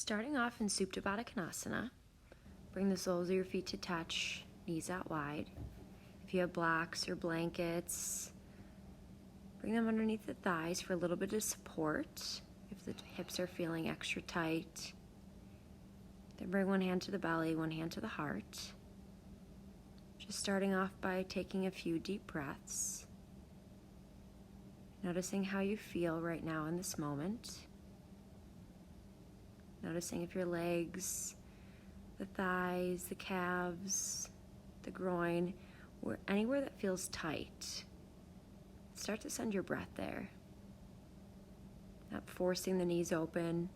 Starting off in Supta Baddha Konasana, bring the soles of your feet to touch, knees out wide. If you have blocks or blankets, bring them underneath the thighs for a little bit of support if the hips are feeling extra tight. Then bring one hand to the belly, one hand to the heart. Just starting off by taking a few deep breaths. Noticing how you feel right now in this moment. Noticing if your legs, the thighs, the calves, the groin, or anywhere that feels tight. Start to send your breath there. Not forcing the knees open.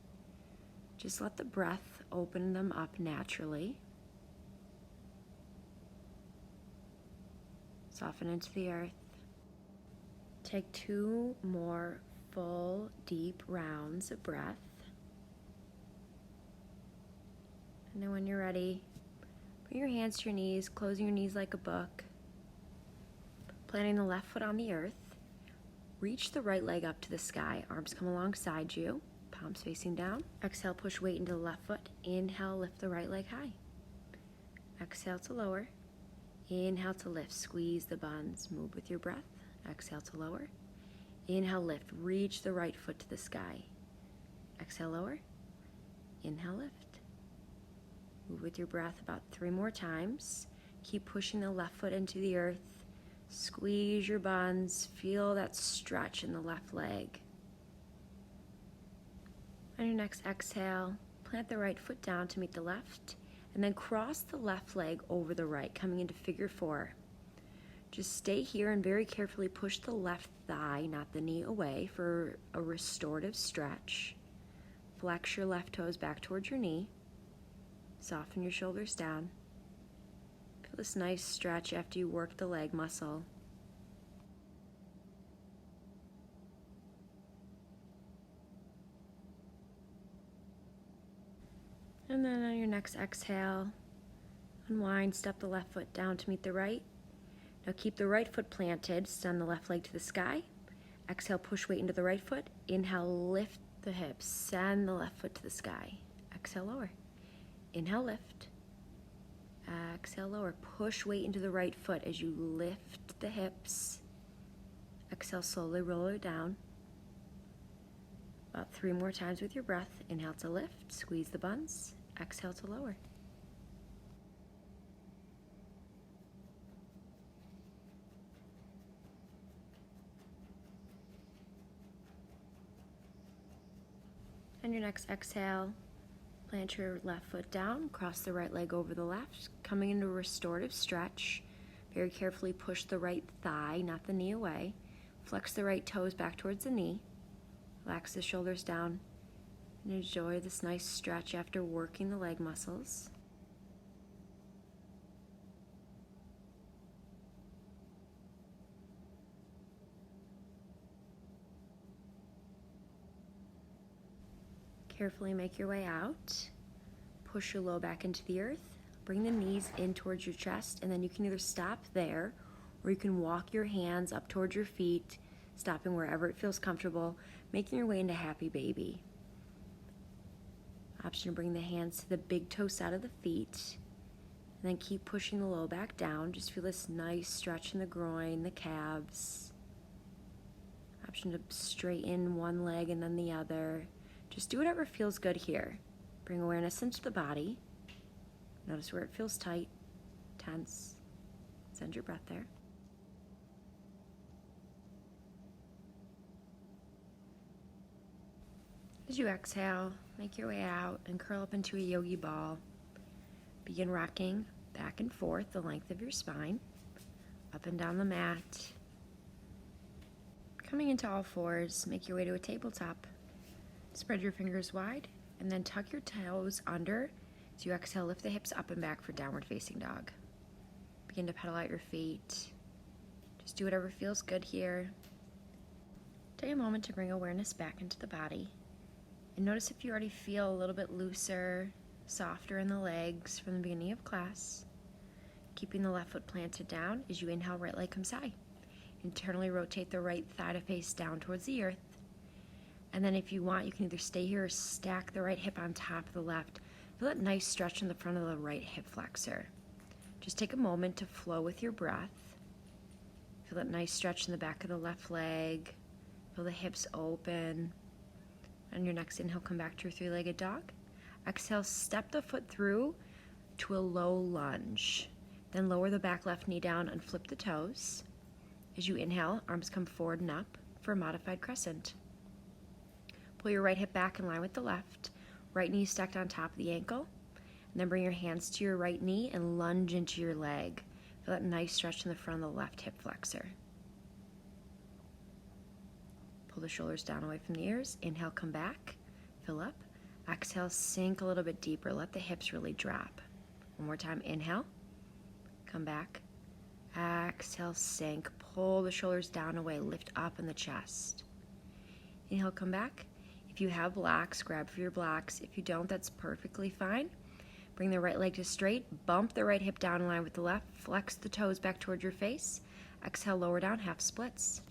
Just let the breath open them up naturally. Soften into the earth. Take 2 more full, deep rounds of breath. And then when you're ready, bring your hands to your knees, closing your knees like a book. Planting the left foot on the earth. Reach the right leg up to the sky. Arms come alongside you, palms facing down. Exhale, push weight into the left foot. Inhale, lift the right leg high. Exhale to lower. Inhale to lift, squeeze the buns. Move with your breath. Exhale to lower. Inhale, lift, reach the right foot to the sky. Exhale, lower. Inhale, lift. Move with your breath about 3 more times. Keep pushing the left foot into the earth. Squeeze your buns. Feel that stretch in the left leg. On your next exhale, plant the right foot down to meet the left, and then cross the left leg over the right, coming into figure 4. Just stay here and very carefully push the left thigh, not the knee, away for a restorative stretch. Flex your left toes back towards your knee. Soften your shoulders down. Feel this nice stretch after you work the leg muscle. And then on your next exhale, unwind, step the left foot down to meet the right. Now keep the right foot planted, send the left leg to the sky. Exhale, push weight into the right foot. Inhale, lift the hips, send the left foot to the sky. Exhale, lower. Inhale, lift. Exhale, lower. Push weight into the right foot as you lift the hips. Exhale, slowly roll it down. About 3 more times with your breath. Inhale to lift, squeeze the buns. Exhale to lower. On your next exhale, plant your left foot down, cross the right leg over the left, coming into a restorative stretch. Very carefully push the right thigh, not the knee, away. Flex the right toes back towards the knee. Relax the shoulders down and enjoy this nice stretch after working the leg muscles. Carefully make your way out. Push your low back into the earth. Bring the knees in towards your chest, and then you can either stop there or you can walk your hands up towards your feet, stopping wherever it feels comfortable, making your way into happy baby. Option to bring the hands to the big toe side of the feet, and then keep pushing the low back down. Just feel this nice stretch in the groin, the calves. Option to straighten one leg and then the other. Just do whatever feels good here. Bring awareness into the body. Notice where it feels tight, tense. Send your breath there. As you exhale, make your way out and curl up into a yogi ball. Begin rocking back and forth the length of your spine, up and down the mat. Coming into all fours, make your way to a tabletop. Spread your fingers wide and then tuck your toes under. As you exhale, lift the hips up and back for downward facing dog. Begin to pedal out your feet. Just do whatever feels good here. Take a moment to bring awareness back into the body. And notice if you already feel a little bit looser, softer in the legs from the beginning of class. Keeping the left foot planted down as you inhale, right leg comes high. Internally rotate the right thigh to face down towards the earth. And then if you want, you can either stay here or stack the right hip on top of the left. Feel that nice stretch in the front of the right hip flexor. Just take a moment to flow with your breath. Feel that nice stretch in the back of the left leg. Feel the hips open. On your next inhale, come back to your three-legged dog. Exhale, step the foot through to a low lunge. Then lower the back left knee down and flip the toes. As you inhale, arms come forward and up for a modified crescent. Pull your right hip back in line with the left. Right knee stacked on top of the ankle. And then bring your hands to your right knee and lunge into your leg. Feel that nice stretch in the front of the left hip flexor. Pull the shoulders down away from the ears. Inhale, come back. Fill up. Exhale, sink a little bit deeper. Let the hips really drop. One more time. Inhale. Come back. Exhale, sink. Pull the shoulders down away. Lift up in the chest. Inhale, come back. If you have blocks, grab for your blocks. If you don't, that's perfectly fine. Bring the right leg to straight. Bump the right hip down in line with the left. Flex the toes back towards your face. Exhale, lower down, half splits.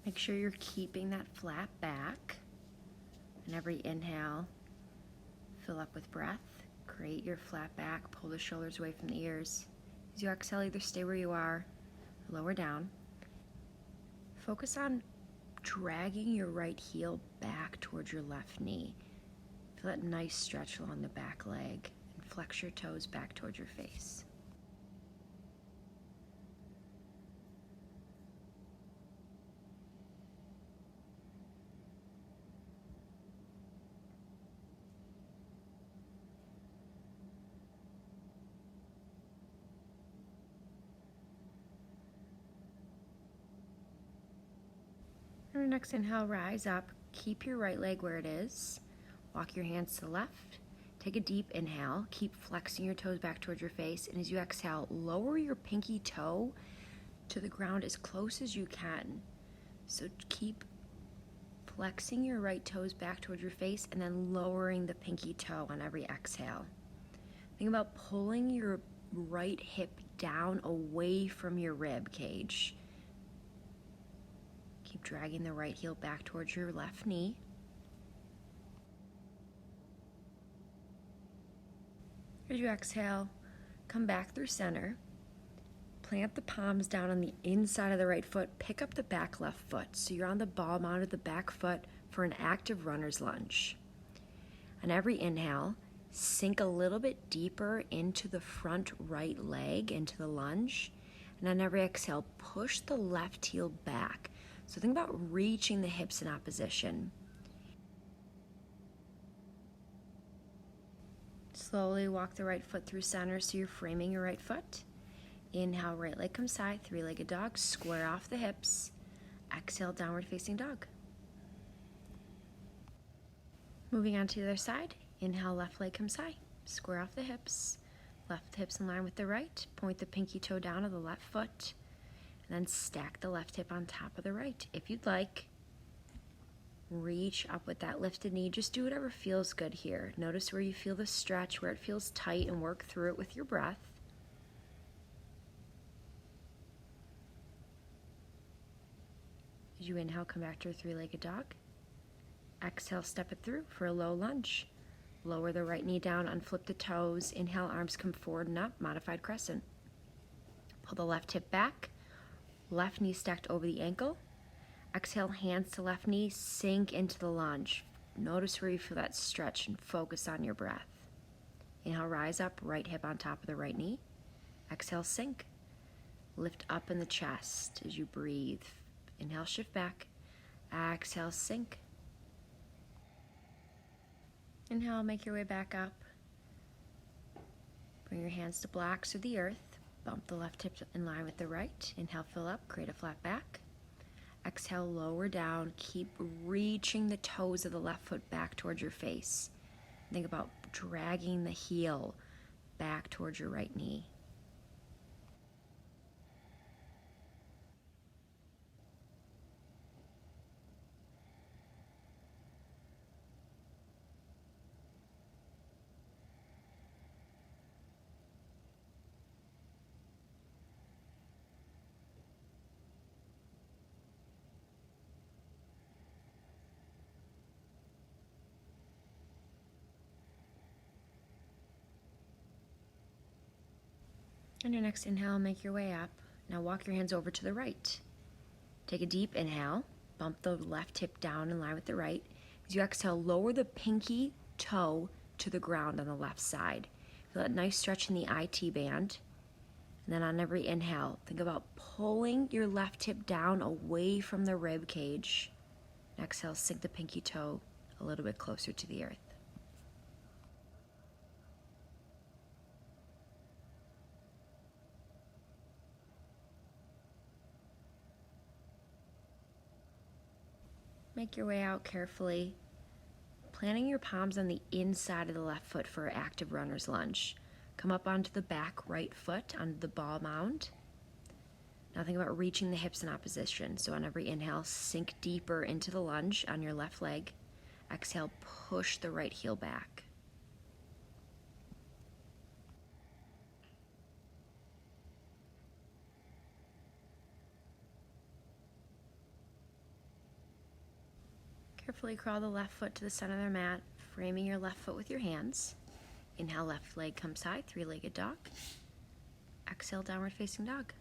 Make sure you're keeping that flat back. And every inhale, fill up with breath. Create your flat back. Pull the shoulders away from the ears. As you exhale, either stay where you are, or lower down. Focus on dragging your right heel back towards your left knee. Feel that nice stretch along the back leg and flex your toes back towards your face. On your next inhale, rise up. Keep your right leg where it is. Walk your hands to the left. Take a deep inhale. Keep flexing your toes back towards your face. And as you exhale, lower your pinky toe to the ground as close as you can. So keep flexing your right toes back towards your face and then lowering the pinky toe on every exhale. Think about pulling your right hip down away from your rib cage. Keep dragging the right heel back towards your left knee. As you exhale, come back through center. Plant the palms down on the inside of the right foot. Pick up the back left foot. So you're on the ball mound of the back foot for an active runner's lunge. On every inhale, sink a little bit deeper into the front right leg, into the lunge. And on every exhale, push the left heel back. So think about reaching the hips in opposition. Slowly walk the right foot through center so you're framing your right foot. Inhale, right leg comes high, three-legged dog, square off the hips. Exhale, downward facing dog. Moving on to the other side. Inhale, left leg comes high, square off the hips. Left hips in line with the right. Point the pinky toe down of the left foot. And then stack the left hip on top of the right. If you'd like, reach up with that lifted knee. Just do whatever feels good here. Notice where you feel the stretch, where it feels tight, and work through it with your breath. As you inhale, come back to a three-legged dog. Exhale, step it through for a low lunge. Lower the right knee down, unflip the toes. Inhale, arms come forward and up, modified crescent. Pull the left hip back. Left knee stacked over the ankle. Exhale, hands to left knee, sink into the lunge. Notice where you feel that stretch and focus on your breath. Inhale, rise up, right hip on top of the right knee. Exhale, sink. Lift up in the chest as you breathe. Inhale, shift back. Exhale, sink. Inhale, make your way back up. Bring your hands to blocks or the earth. Bump the left hip in line with the right. Inhale, fill up, create a flat back. Exhale, lower down. Keep reaching the toes of the left foot back towards your face. Think about dragging the heel back towards your right knee. On your next inhale, make your way up. Now walk your hands over to the right. Take a deep inhale. Bump the left hip down in line with the right. As you exhale, lower the pinky toe to the ground on the left side. Feel that nice stretch in the IT band. And then on every inhale, think about pulling your left hip down away from the rib cage. Exhale, sink the pinky toe a little bit closer to the earth. Make your way out carefully, planting your palms on the inside of the left foot for an active runner's lunge. Come up onto the back right foot, onto the ball mound. Now think about reaching the hips in opposition. So on every inhale, sink deeper into the lunge on your left leg. Exhale, push the right heel back. Carefully crawl the left foot to the center of the mat, framing your left foot with your hands. Inhale, left leg comes high, three-legged dog. Exhale, downward facing dog.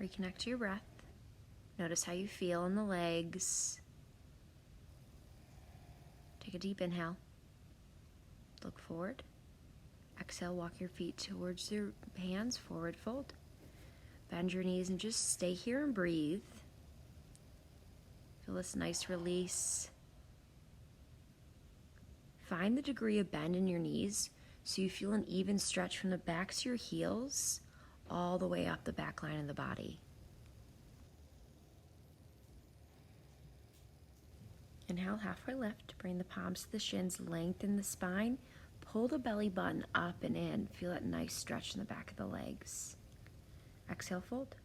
Reconnect to your breath. Notice how you feel in the legs. Take a deep inhale. Look forward. Exhale, walk your feet towards your hands, forward fold. Bend your knees and just stay here and breathe. Feel this nice release. Find the degree of bend in your knees so you feel an even stretch from the backs of your heels all the way up the back line of the body. Inhale, halfway lift. Bring the palms to the shins, lengthen the spine. Pull the belly button up and in. Feel that nice stretch in the back of the legs. Exhale, fold.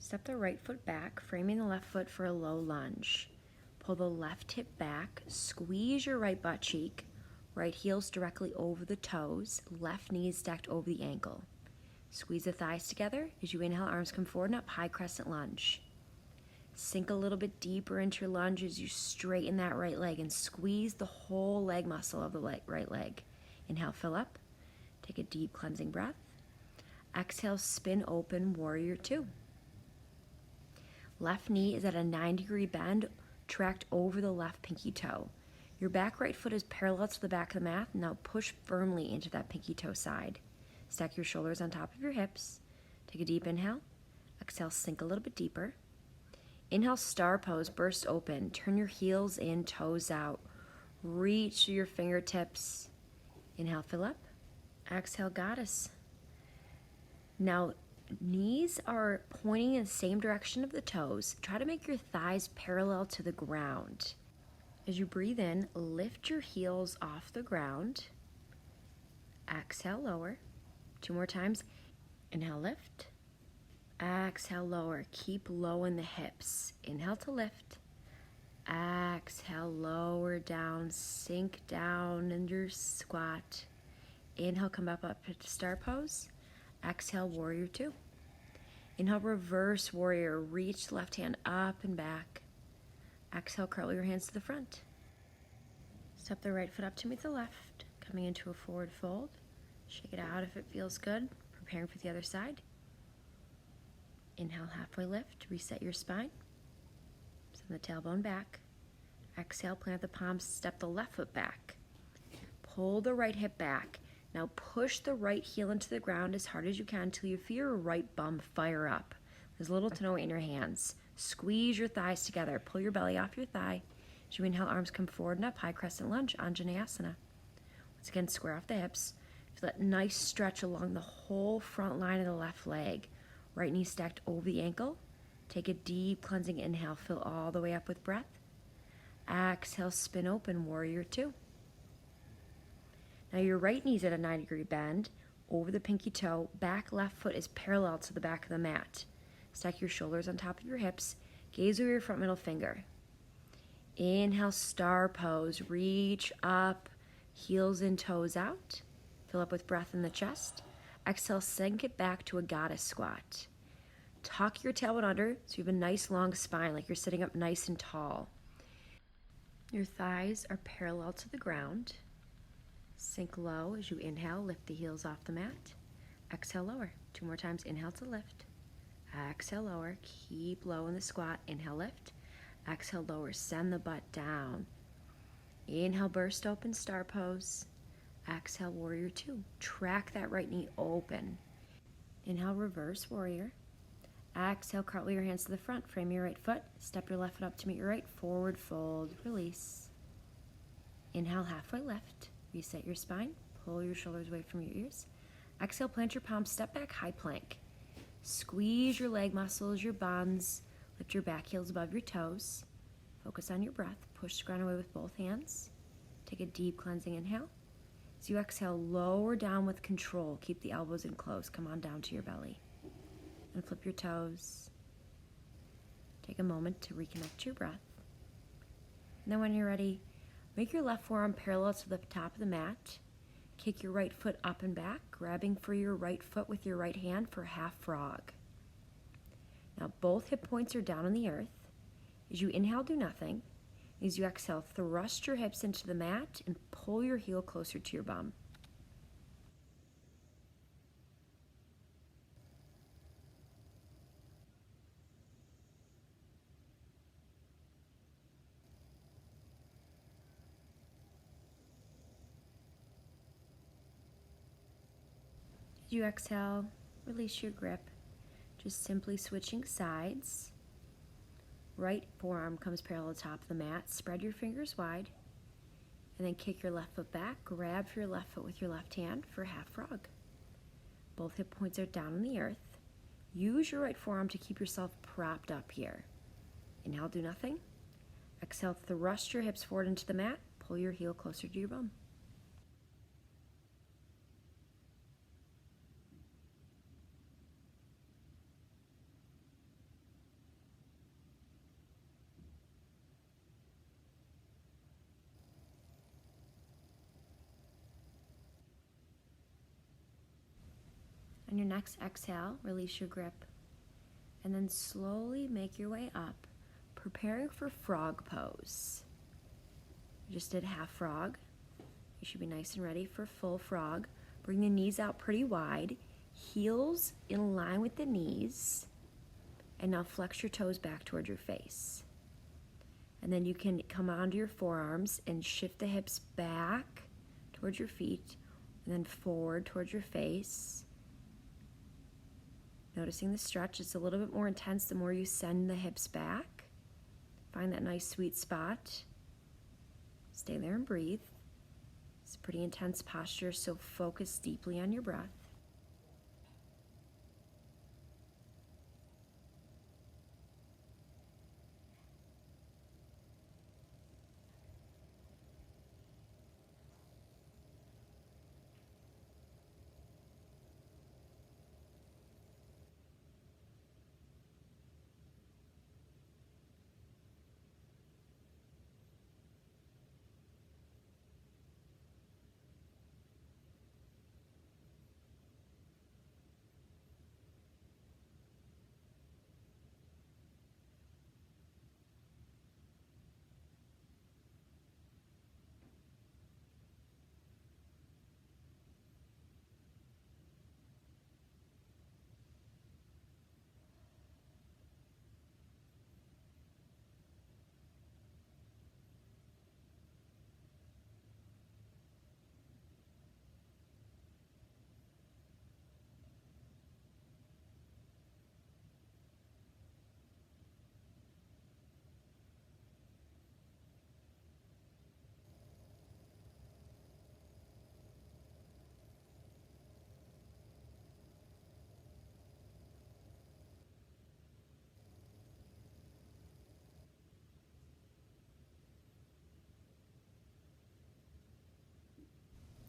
Step the right foot back, framing the left foot for a low lunge. Pull the left hip back, squeeze your right butt cheek, right heels directly over the toes, left knees stacked over the ankle. Squeeze the thighs together. As you inhale, arms come forward and up, high crescent lunge. Sink a little bit deeper into your lunge as you straighten that right leg and squeeze the whole leg muscle of the right leg. Inhale, fill up. Take a deep cleansing breath. Exhale, spin open, warrior two. Left knee is at a 90-degree bend, tracked over the left pinky toe. Your back right foot is parallel to the back of the mat. Now push firmly into that pinky toe side. Stack your shoulders on top of your hips. Take a deep inhale. Exhale, sink a little bit deeper. Inhale, star pose, burst open. Turn your heels in, toes out. Reach your fingertips. Inhale, fill up. Exhale, goddess. Now, knees are pointing in the same direction of the toes. Try to make your thighs parallel to the ground. As you breathe in, lift your heels off the ground. Exhale, lower. Two more times. Inhale, lift. Exhale, lower. Keep low in the hips. Inhale to lift. Exhale, lower down. Sink down in your squat. Inhale, come up to star pose. Exhale, warrior two. Inhale, reverse warrior. Reach the left hand up and back. Exhale, curl your hands to the front. Step the right foot up to meet the left. Coming into a forward fold. Shake it out if it feels good. Preparing for the other side. Inhale, halfway lift. Reset your spine. Send the tailbone back. Exhale, plant the palms. Step the left foot back. Pull the right hip back. Now push the right heel into the ground as hard as you can until you feel your right bum fire up. There's little to no weight in your hands. Squeeze your thighs together. Pull your belly off your thigh. As you inhale, arms come forward and up, high crescent lunge, Anjaneyasana. Once again, square off the hips. Feel that nice stretch along the whole front line of the left leg. Right knee stacked over the ankle. Take a deep cleansing inhale. Fill all the way up with breath. Exhale, spin open, warrior two. Now your right knee's at a 90-degree bend, over the pinky toe, back left foot is parallel to the back of the mat. Stack your shoulders on top of your hips, gaze over your front middle finger. Inhale, star pose, reach up, heels and toes out. Fill up with breath in the chest. Exhale, sink it back to a goddess squat. Tuck your tailbone under so you have a nice long spine, like you're sitting up nice and tall. Your thighs are parallel to the ground. Sink low as you inhale, lift the heels off the mat. Exhale, lower. 2 more times. Inhale to lift. Exhale, lower. Keep low in the squat. Inhale, lift. Exhale, lower. Send the butt down. Inhale, burst open, star pose. Exhale, warrior 2. Track that right knee open. Inhale, reverse warrior. Exhale, cartwheel your hands to the front. Frame your right foot. Step your left foot up to meet your right. Forward fold. Release. Inhale, halfway lift. Reset your spine. Pull your shoulders away from your ears. Exhale, plant your palms. Step back, high plank. Squeeze your leg muscles, your buns. Lift your back heels above your toes. Focus on your breath. Push the ground away with both hands. Take a deep cleansing inhale. As you exhale, lower down with control. Keep the elbows in close. Come on down to your belly. And flip your toes. Take a moment to reconnect to your breath. And then when you're ready, make your left forearm parallel to the top of the mat. Kick your right foot up and back, grabbing for your right foot with your right hand for half frog. Now both hip points are down on the earth. As you inhale, do nothing. As you exhale, thrust your hips into the mat and pull your heel closer to your bum. As you exhale, release your grip, just simply switching sides. Right forearm comes parallel to the top of the mat. Spread your fingers wide, and then kick your left foot back. Grab for your left foot with your left hand for half frog. Both hip points are down on the earth. Use your right forearm to keep yourself propped up here. Inhale, do nothing. Exhale, thrust your hips forward into the mat. Pull your heel closer to your bum. On your next exhale, release your grip, and then slowly make your way up, preparing for frog pose. You just did half frog. You should be nice and ready for full frog. Bring the knees out pretty wide, heels in line with the knees, and now flex your toes back toward your face. And then you can come onto your forearms and shift the hips back towards your feet, and then forward towards your face. Noticing the stretch, it's a little bit more intense the more you send the hips back. Find that nice sweet spot. Stay there and breathe. It's a pretty intense posture, so focus deeply on your breath.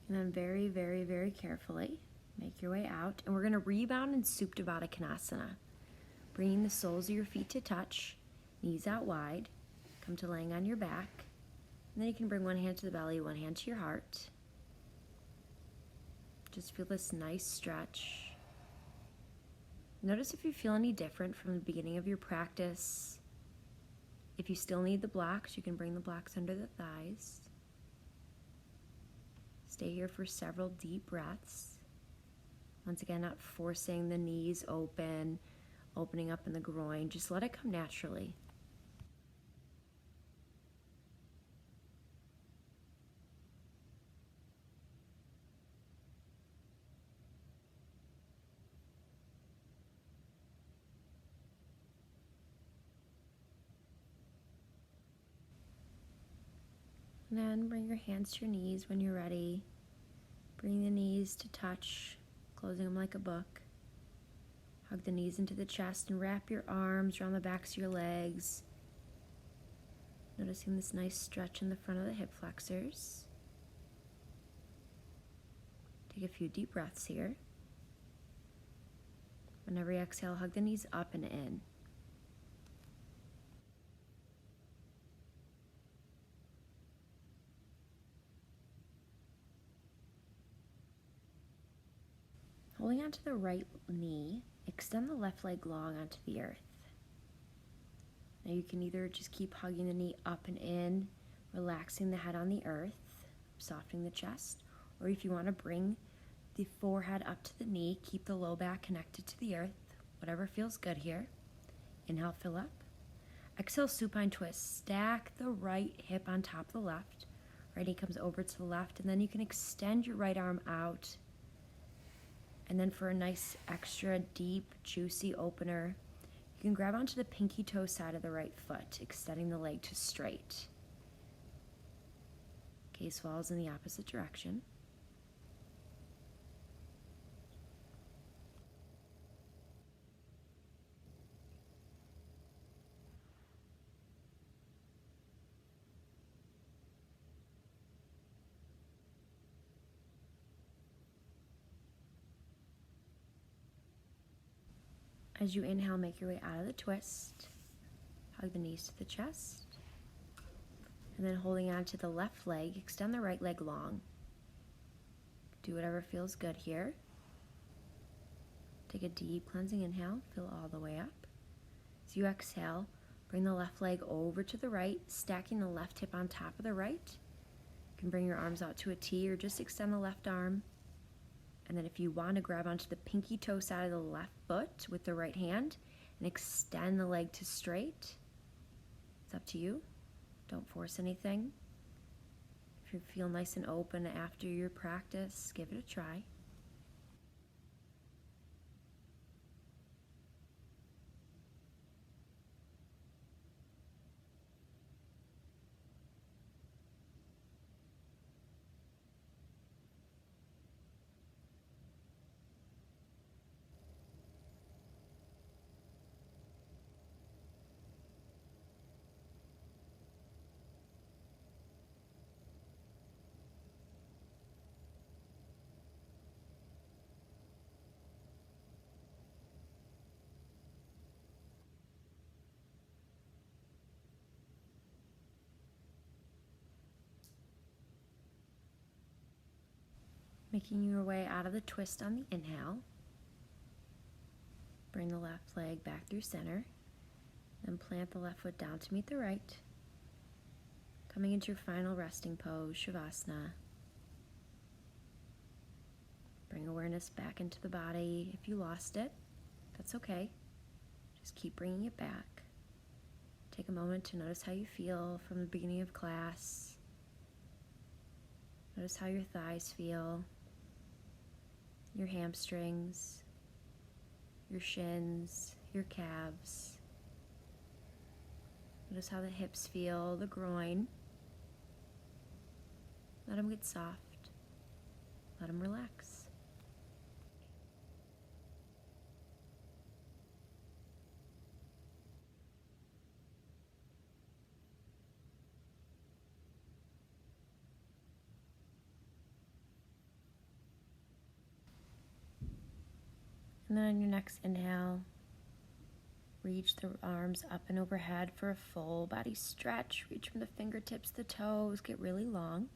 And then very, very, very carefully make your way out. And we're going to rebound in Supta Baddha Konasana. Bringing the soles of your feet to touch, knees out wide. Come to laying on your back. And then you can bring one hand to the belly, one hand to your heart. Just feel this nice stretch. Notice if you feel any different from the beginning of your practice. If you still need the blocks, you can bring the blocks under the thighs. Stay here for several deep breaths. Once again, not forcing the knees open, opening up in the groin. Just let it come naturally. And then bring your hands to your knees when you're ready. Bring the knees to touch, closing them like a book. Hug the knees into the chest and wrap your arms around the backs of your legs. Noticing this nice stretch in the front of the hip flexors. Take a few deep breaths here. Whenever you exhale, hug the knees up and in. Holding onto the right knee, extend the left leg long onto the earth. Now you can either just keep hugging the knee up and in, relaxing the head on the earth, softening the chest, or if you want to bring the forehead up to the knee, keep the low back connected to the earth, whatever feels good here. Inhale, fill up. Exhale, supine twist. Stack the right hip on top of the left. Right knee comes over to the left, and then you can extend your right arm out. And then for a nice extra deep, juicy opener, you can grab onto the pinky toe side of the right foot, extending the leg to straight. Gaze falls in the opposite direction. As you inhale, make your way out of the twist. Hug the knees to the chest. And then holding on to the left leg, extend the right leg long. Do whatever feels good here. Take a deep cleansing inhale, fill all the way up. As you exhale, bring the left leg over to the right, stacking the left hip on top of the right. You can bring your arms out to a T or just extend the left arm. And then if you want to grab onto the pinky toe side of the left foot with the right hand and extend the leg to straight. It's up to you. Don't force anything. If you feel nice and open after your practice, give it a try. Making your way out of the twist on the inhale. Bring the left leg back through center. Then plant the left foot down to meet the right. Coming into your final resting pose, Shavasana. Bring awareness back into the body. If you lost it, that's okay. Just keep bringing it back. Take a moment to notice how you feel from the beginning of class. Notice how your thighs feel, your hamstrings, your shins, your calves. Notice how the hips feel, the groin. Let them get soft. Let them relax. And then on your next inhale, reach the arms up and overhead for a full body stretch. Reach from the fingertips to the toes, get really long.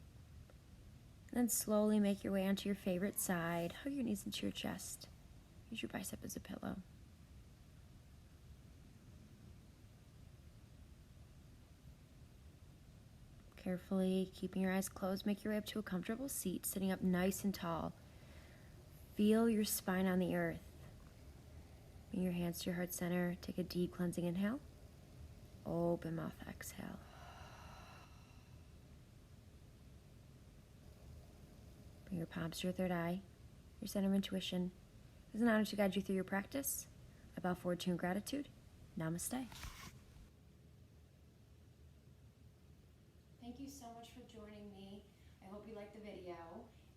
And then slowly make your way onto your favorite side. Hug your knees into your chest. Use your bicep as a pillow. Carefully, keeping your eyes closed, make your way up to a comfortable seat, sitting up nice and tall. Feel your spine on the earth. Bring your hands to your heart center. Take a deep cleansing inhale. Open mouth, exhale. Bring your palms to your third eye, your center of intuition. It's an honor to guide you through your practice. I bow forward to you in gratitude. Namaste. Thank you so much for joining me. I hope you liked the video.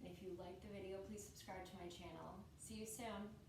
And if you liked the video, please subscribe to my channel. See you soon.